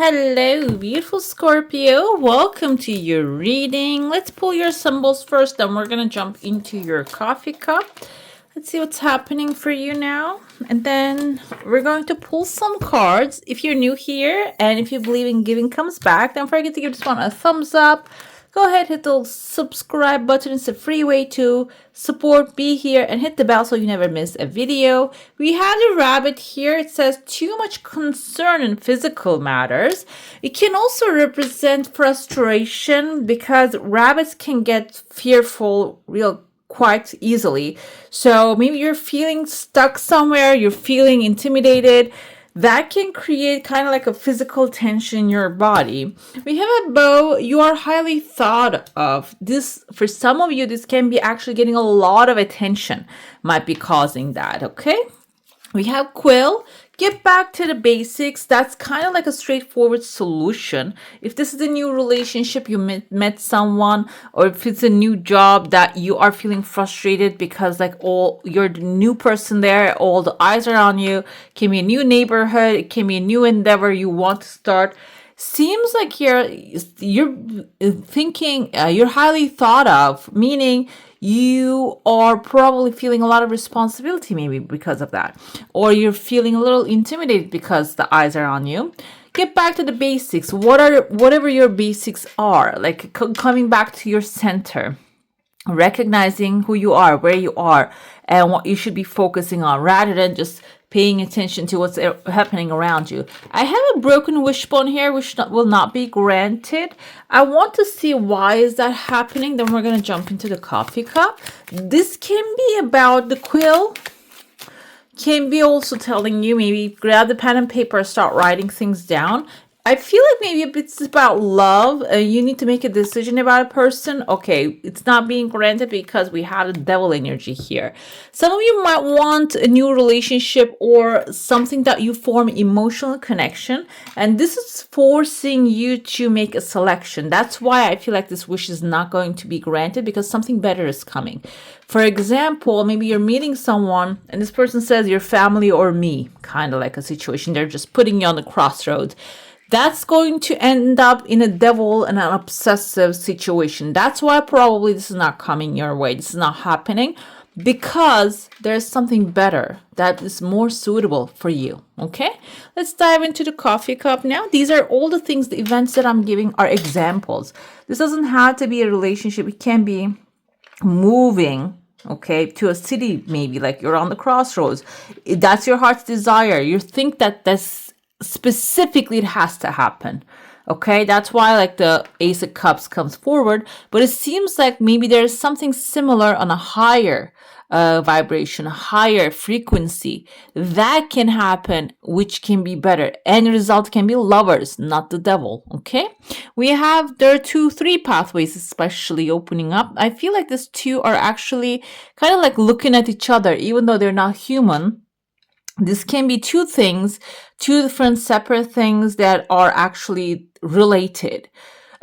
Hello, beautiful Scorpio. Welcome to your reading. Let's pull your symbols first, then we're going to jump into your coffee cup. Let's see what's happening for you now. And then we're going to pull some cards. If you're new here and if you believe in giving comes back, don't forget to give this one a thumbs up. Go ahead, hit the subscribe button. It's a free way to support, be here, and hit the bell so you never miss a video. We had a rabbit here. It says too much concern in physical matters. It can also represent frustration because rabbits can get fearful real quite easily. So maybe you're feeling stuck somewhere, you're feeling intimidated. That can create kind of like a physical tension in your body. We have a bow. You are highly thought of. This, for some of you, this can be actually getting a lot of attention, might be causing that, okay? We have quill. Get back to the basics. That's kind of like a straightforward solution. If this is a new relationship, you met someone, or if it's a new job that you are feeling frustrated because like you're the new person there, all the eyes are on you, it can be a new neighborhood, it can be a new endeavor you want to start. Seems like you're thinking you're highly thought of, meaning you are probably feeling a lot of responsibility maybe because of that, or you're feeling a little intimidated because the eyes are on you. Get back to the basics. Whatever your basics are, like coming back to your center, recognizing who you are, where you are, and what you should be focusing on rather than just paying attention to what's happening around you. I have a broken wishbone here, which will not be granted. I want to see why is that happening. Then we're going to jump into the coffee cup. This can be about the quill. Can be also telling you maybe grab the pen and paper, start writing things down. I feel like maybe if it's about love, you need to make a decision about a person. Okay, it's not being granted because we have a devil energy here. Some of you might want a new relationship or something that you form emotional connection. And this is forcing you to make a selection. That's why I feel like this wish is not going to be granted because something better is coming. For example, maybe you're meeting someone and this person says your family or me, kind of like a situation. They're just putting you on the crossroads. That's going to end up in a devil and an obsessive situation. That's why probably this is not coming your way. This is not happening because there's something better that is more suitable for you. Okay, let's dive into the coffee cup now. These are all the things, the events that I'm giving are examples. This doesn't have to be a relationship. It can be moving, okay, to a city, maybe like you're on the crossroads. That's your heart's desire. You think that that's specifically it has to happen. Okay, that's why like the Ace of Cups comes forward, but it seems like maybe there's something similar on a higher vibration, a higher frequency that can happen, which can be better. End result can be lovers, not the devil. Okay, there are 3 pathways especially opening up. I feel like these two are actually kind of like looking at each other, even though they're not human. This can be 2 things, 2 different separate things that are actually related.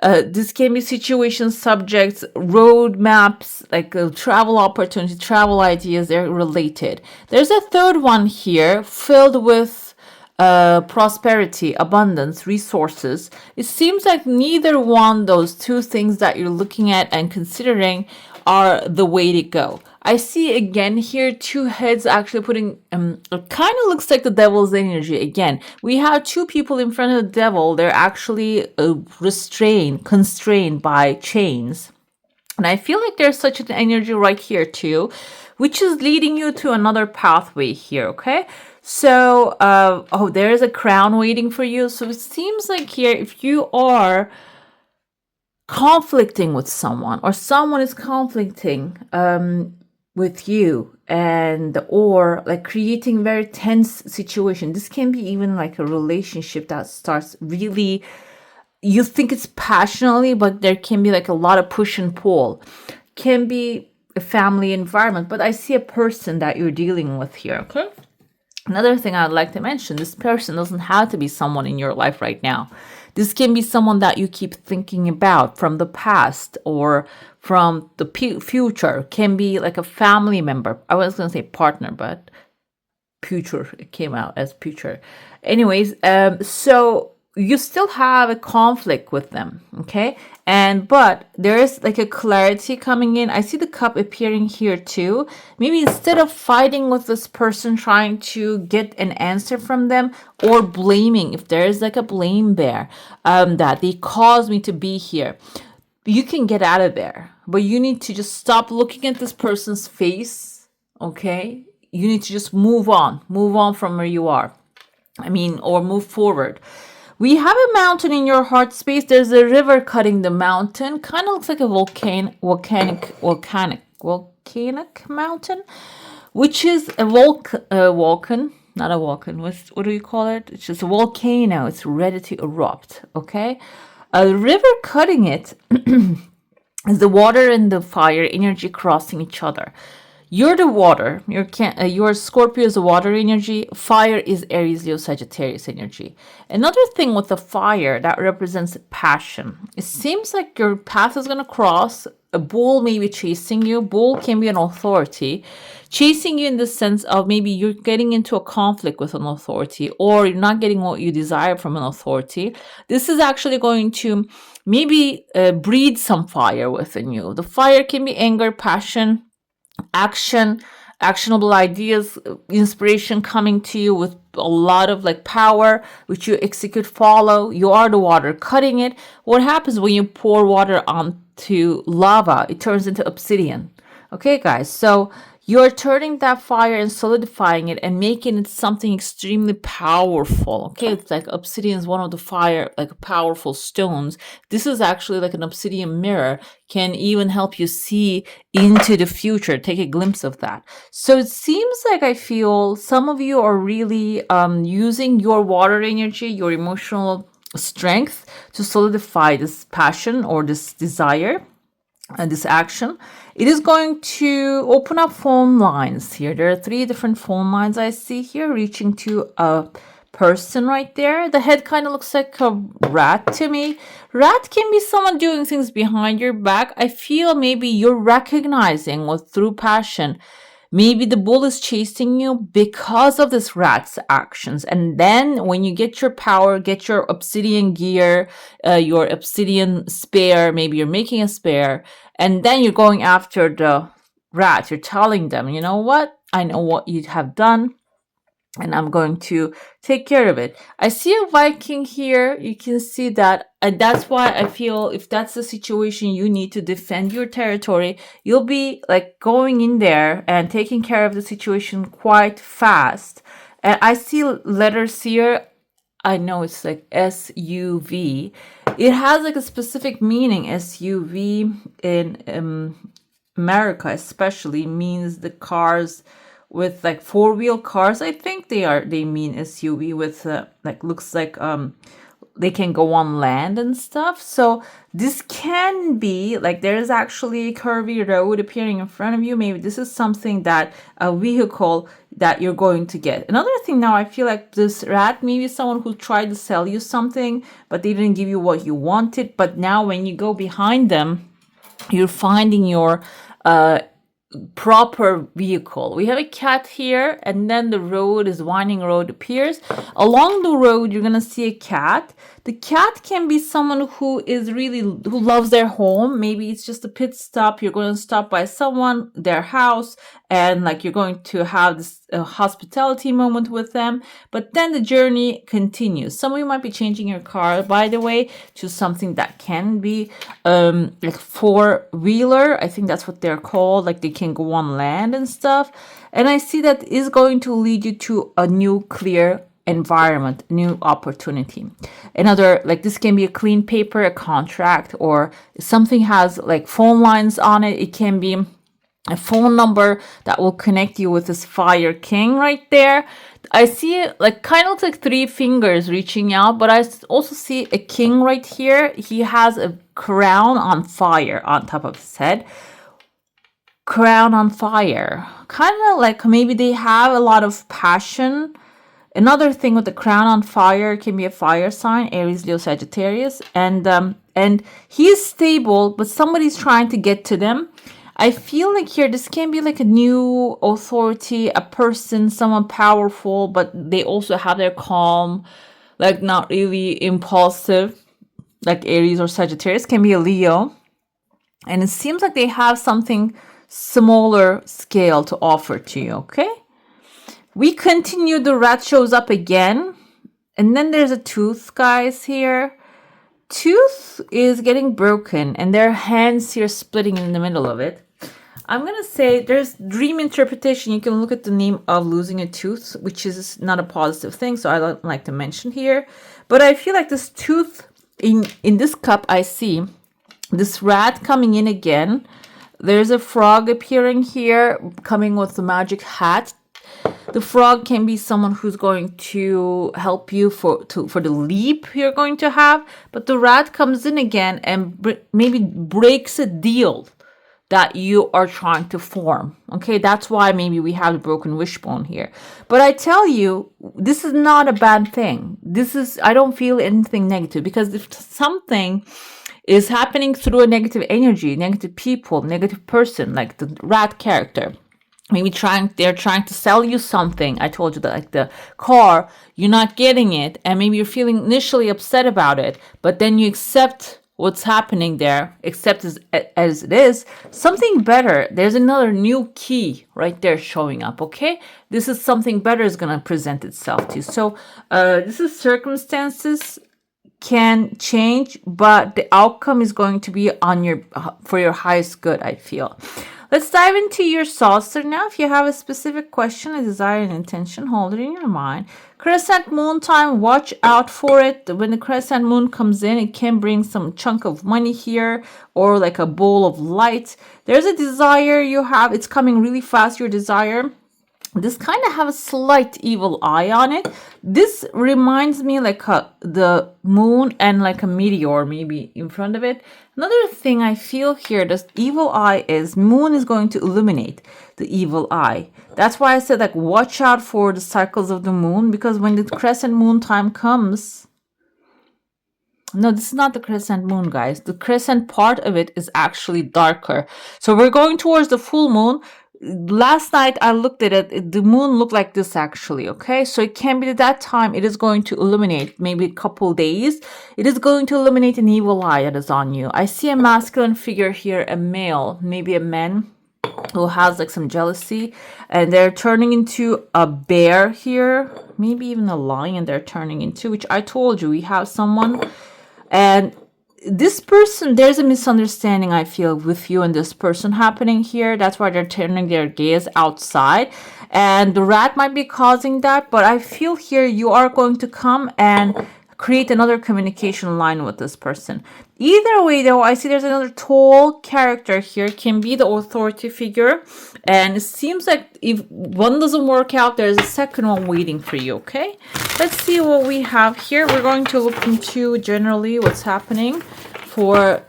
This can be situations, subjects, road maps, like travel opportunity, travel ideas, they're related. There's a 3rd one here filled with prosperity, abundance, resources. It seems like neither one, those 2 things that you're looking at and considering are the way to go. I see again here 2 heads actually putting, it kind of looks like the devil's energy again. We have 2 people in front of the devil. They're actually constrained by chains. And I feel like there's such an energy right here too, which is leading you to another pathway here, okay? So, there's a crown waiting for you. So it seems like here, if you are conflicting with someone or someone is conflicting with you or like creating very tense situation, this can be even like a relationship that starts really, you think it's passionately, but there can be like a lot of push and pull. Can be a family environment, but I see a person that you're dealing with here. Okay, another thing I'd like to mention, this person doesn't have to be someone in your life right now. This can be someone that you keep thinking about from the past or from the future. Can be like a family member. I was going to say partner, but future, it came out as future. Anyways, so you still have a conflict with them, okay? But there is like a clarity coming in. I see the cup appearing here too. Maybe instead of fighting with this person, trying to get an answer from them, or blaming, if there is like a blame there, that they caused me to be here, you can get out of there. But you need to just stop looking at this person's face, okay? You need to just move on from where you are. Or move forward. We have a mountain in your heart space. There's a river cutting the mountain. Kind of looks like a volcanic mountain, which is a Vulcan, not a Vulcan. What do you call it? It's just a volcano. It's ready to erupt. Okay, a river cutting it is the water and the fire energy crossing each other. You're the water. Your Scorpio is the water energy. Fire is Aries, Leo, Sagittarius energy. Another thing with the fire that represents passion. It seems like your path is going to cross. A bull may be chasing you. Bull can be an authority chasing you in the sense of maybe you're getting into a conflict with an authority, or you're not getting what you desire from an authority. This is actually going to maybe breed some fire within you. The fire can be anger, passion, actionable ideas, inspiration coming to you with a lot of like power, which you execute, follow. You are the water cutting it. What happens when you pour water onto lava? It turns into obsidian. Okay, guys, so you're turning that fire and solidifying it and making it something extremely powerful. Okay, it's like obsidian is one of the fire, like powerful stones. This is actually like an obsidian mirror, can even help you see into the future, take a glimpse of that. So it seems like I feel some of you are really using your water energy, your emotional strength to solidify this passion or this desire and this action. It is going to open up phone lines here. There are 3 different phone lines I see here reaching to a person right there. The head kind of looks like a rat to me. Rat can be someone doing things behind your back. I feel maybe you're recognizing through passion. Maybe the bull is chasing you because of this rat's actions. And then when you get your power, get your obsidian gear, your obsidian spear, maybe you're making a spear, and then you're going after the rat. You're telling them, you know what? I know what you have done, and I'm going to take care of it. I see a Viking here. You can see that. And that's why I feel if that's the situation, you need to defend your territory. You'll be like going in there and taking care of the situation quite fast. And I see letters here. I know it's like SUV. It has like a specific meaning. SUV in America especially means the cars with like 4-wheel cars. I think they mean SUV with like looks like they can go on land and stuff. So this can be like there's actually a curvy road appearing in front of you. Maybe this is something that a vehicle that you're going to get. Another thing now, I feel like this rat, maybe someone who tried to sell you something, but they didn't give you what you wanted. But now when you go behind them, you're finding your proper vehicle. We have a cat here, and then the road is winding road appears. Along the road, you're gonna see a cat. The cat can be someone who loves their home. Maybe it's just a pit stop. You're going to stop by someone, their house, and like you're going to have this hospitality moment with them. But then the journey continues. Some of you might be changing your car, by the way, to something that can be like 4-wheeler. I think that's what they're called. Like they can go on land and stuff. And I see that is going to lead you to a new clear environment, new opportunity. Another, like this can be a clean paper, a contract, or something has like phone lines on it. It can be a phone number that will connect you with this fire king right there. I see it like kind of looks like 3 fingers reaching out, but I also see a king right here. He has a crown on fire on top of his head. Crown on fire. Kind of like maybe they have a lot of passion. Another thing with the crown on fire can be a fire sign, Aries, Leo, Sagittarius, and he's stable, but somebody's trying to get to them. I feel like here this can be like a new authority, a person, someone powerful, but they also have their calm. like not really impulsive, like Aries or Sagittarius. Can be a Leo. And it seems like they have something smaller scale to offer to you, okay? We continue, the rat shows up again. And then there's a tooth, guys, here. Tooth is getting broken and their hands here splitting in the middle of it. I'm going to say there's dream interpretation. You can look at the name of losing a tooth, which is not a positive thing, so I don't like to mention here. But I feel like this tooth, in this cup, I see this rat coming in again. There's a frog appearing here, coming with the magic hat. The frog can be someone who's going to help you for the leap you're going to have. But the rat comes in again and maybe breaks a deal that you are trying to form. Okay, that's why maybe we have the broken wishbone here. But I tell you, this is not a bad thing. I don't feel anything negative, because if something is happening through a negative energy, negative people, negative person, like the rat character, maybe they're trying to sell you something. I told you that, like the car, you're not getting it, and maybe you're feeling initially upset about it, but then you accept what's happening there, accept as it is, something better. There's another new key right there showing up, okay? This is something better is going to present itself to you. So this is circumstances can change, but the outcome is going to be for your highest good, I feel. Let's dive into your saucer now. If you have a specific question, a desire, and intention, hold it in your mind. Crescent moon time, watch out for it. When the crescent moon comes in, it can bring some chunk of money here, or like a bowl of light. There's a desire you have. It's coming really fast, your desire. This kind of have a slight evil eye on it. This reminds me like the moon and like a meteor maybe in front of it. Another thing I feel here, this evil eye is moon is going to illuminate the evil eye. That's why I said like watch out for the cycles of the moon, because when the crescent moon time comes, no, this is not the crescent moon, guys. The crescent part of it is actually darker. So we're going towards the full moon. Last night I looked at it, the moon looked like this actually, okay? So it can be at that time it is going to illuminate, maybe a couple days. It is going to illuminate an evil eye that is on you. I see a masculine figure here, a male, maybe a man who has like some jealousy, and they're turning into a bear here, maybe even a lion they're turning into, which I told you we have someone. And this person, there's a misunderstanding I feel with you and this person happening here. That's why they're turning their gaze outside, and the rat might be causing that. But I feel here you are going to come and create another communication line with this person. Either way though, I see there's another tall character here, can be the authority figure, and it seems like if one doesn't work out, there's a second one waiting for you, okay? Let's see what we have here. We're going to look into generally what's happening for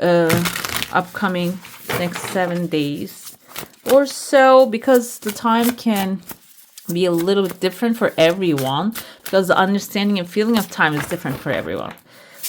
upcoming next 7 days or so, because the time can be a little bit different for everyone, because the understanding and feeling of time is different for everyone.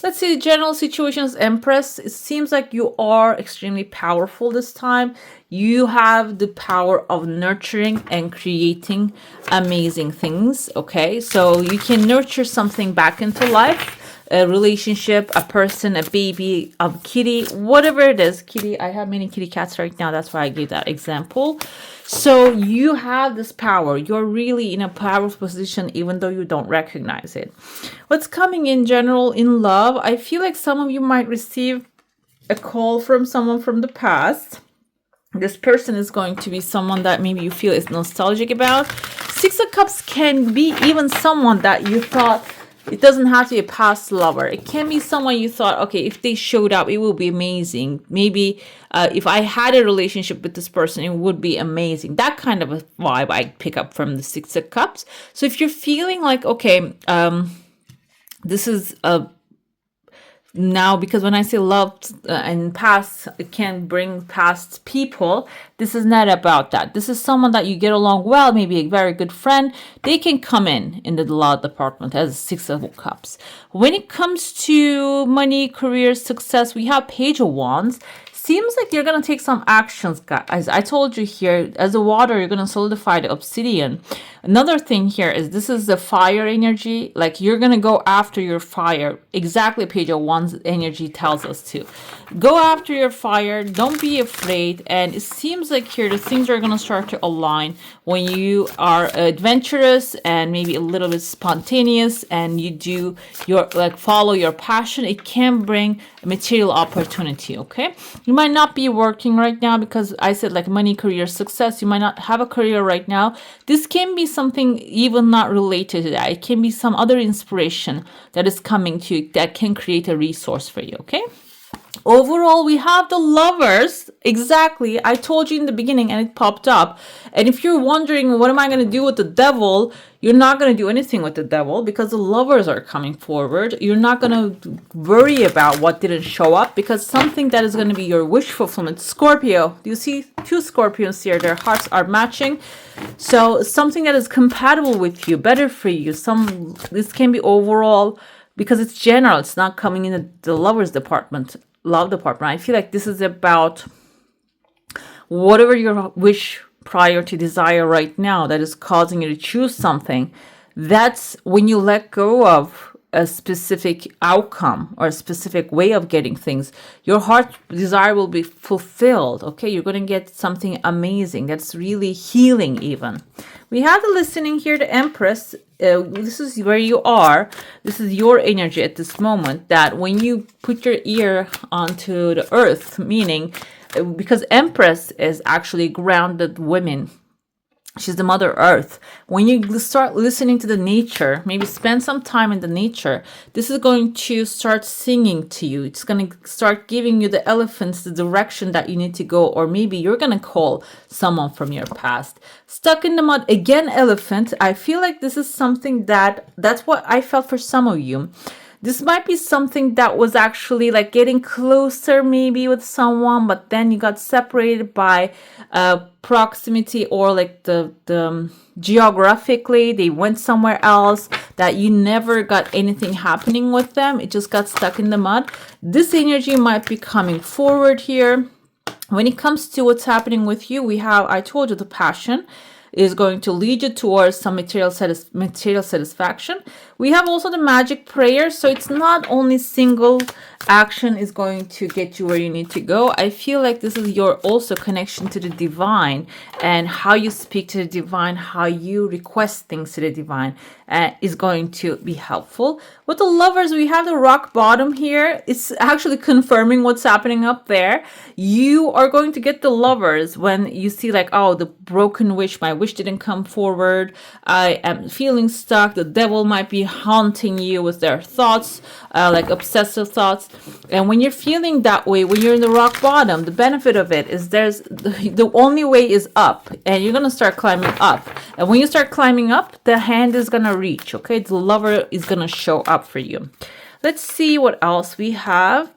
Let's see, general situations, Empress. It seems like you are extremely powerful this time. You have the power of nurturing and creating amazing things, okay? So you can nurture something back into life, a relationship, a person, a baby, a kitty, whatever it is. Kitty, I have many kitty cats right now. That's why I gave that example. So you have this power. You're really in a powerful position, even though you don't recognize it. What's coming in general in love? I feel like some of you might receive a call from someone from the past. This person is going to be someone that maybe you feel is nostalgic about. Six of Cups can be even someone that you thought, it doesn't have to be a past lover. It can be someone you thought, okay, if they showed up, it will be amazing. Maybe if I had a relationship with this person, it would be amazing. That kind of a vibe I pick up from the Six of Cups. So if you're feeling like, okay, this is a now, because when I say love and past, it can bring past people. This is not about that. This is someone that you get along well, maybe a very good friend. They can come in the law department as Six of Cups. When it comes to money, career, success, we have Page of Wands. seems like you're going to take some actions, guys. I told you here, as the water, you're going to solidify the obsidian. Another thing here is this is the fire energy. Like you're going to go after your fire. Exactly Page of Wands energy tells us to. Go after your fire. Don't be afraid. And it seems like here the things are going to start to align when you are adventurous and maybe a little bit spontaneous and you do your, like, follow your passion. It can bring material opportunity, okay? You might not be working right now because I said like money, career, success. You might not have a career right now. This can be something even not related to that. It can be some other inspiration that is coming to you that can create a resource for you, okay? Overall, we have the Lovers. Exactly. I told you in the beginning and it popped up. And if you're wondering, what am I going to do with the Devil? You're not going to do anything with the Devil because the Lovers are coming forward. You're not going to worry about what didn't show up because something that is going to be your wish fulfillment. Scorpio. Do you see 2 Scorpions here? Their hearts are matching. So something that is compatible with you, better for you. This can be overall because it's general. It's not coming in the Lovers department. Love department. I feel like this is about whatever your wish, priority, desire right now that is causing you to choose something. That's when you let go of a specific outcome or a specific way of getting things. Your heart desire will be fulfilled. Okay, you're going to get something amazing that's really healing even. We have the listening here, the Empress. This is where you are. This is your energy at this moment, that when you put your ear onto the earth, meaning because Empress is actually grounded women. She's the Mother Earth. When you start listening to the nature, maybe spend some time in the nature, this is going to start singing to you. It's going to start giving you the elephants, the direction that you need to go, or maybe you're going to call someone from your past. Stuck in the mud, again, elephant. I feel like this is something that's what I felt for some of you. This might be something that was actually like getting closer maybe with someone, but then you got separated by proximity or like the geographically, they went somewhere else, that you never got anything happening with them. It just got stuck in the mud. This energy might be coming forward here. When it comes to what's happening with you, we have, I told you, the passion is going to lead you towards some material satisfaction. We have also the magic prayer. So it's not only single action is going to get you where you need to go. I feel like this is your also connection to the divine and how you speak to the divine, how you request things to the divine is going to be helpful. With the Lovers, we have the rock bottom here. It's actually confirming what's happening up there. You are going to get the Lovers when you see like, oh, the broken wish, my wish didn't come forward. I am feeling stuck. The devil might be haunting you with their thoughts, like obsessive thoughts. And when you're feeling that way, when you're in the rock bottom, the benefit of it is the only way is up, and you're going to start climbing up. And when you start climbing up, the hand is going to reach, okay? The Lover is going to show up for you. Let's see what else we have.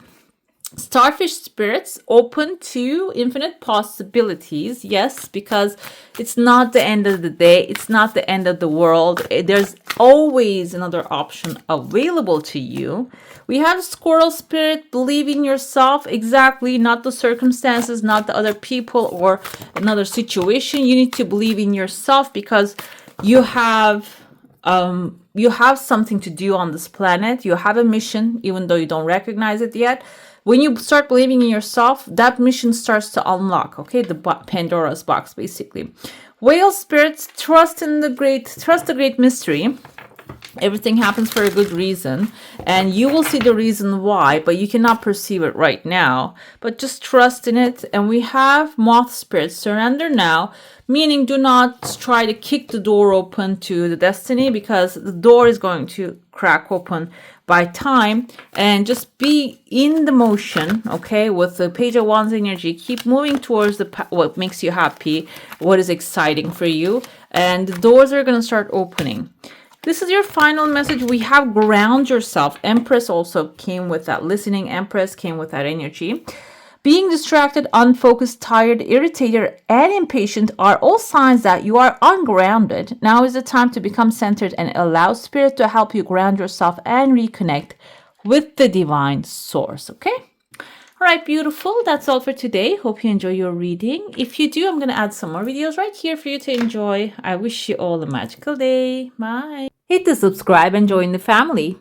Starfish spirits, open to infinite possibilities. Yes, because it's not the end of the day. It's not the end of the world. There's always another option available to you. We have squirrel spirit, believe in yourself. Exactly, not the circumstances, not the other people or another situation. You need to believe in yourself because you have something to do on this planet. You have a mission, even though you don't recognize it yet. When you start believing in yourself, that mission starts to unlock, okay? The Pandora's box, basically. Whale spirits, trust the great mystery. Everything happens for a good reason, and you will see the reason why, but you cannot perceive it right now. But just trust in it. And we have moth spirits, surrender now, meaning do not try to kick the door open to the destiny, because the door is going to crack open by time, and just be in the motion, okay, with the Page of Wands energy. Keep moving towards what makes you happy, what is exciting for you, and the doors are going to start opening. This is your final message. We have ground yourself. Empress also came with that. Listening Empress came with that energy. Being distracted, unfocused, tired, irritated, and impatient are all signs that you are ungrounded. Now is the time to become centered and allow Spirit to help you ground yourself and reconnect with the divine source, okay? All right, beautiful. That's all for today. Hope you enjoy your reading. If you do, I'm going to add some more videos right here for you to enjoy. I wish you all a magical day. Bye. Hit the subscribe and join the family.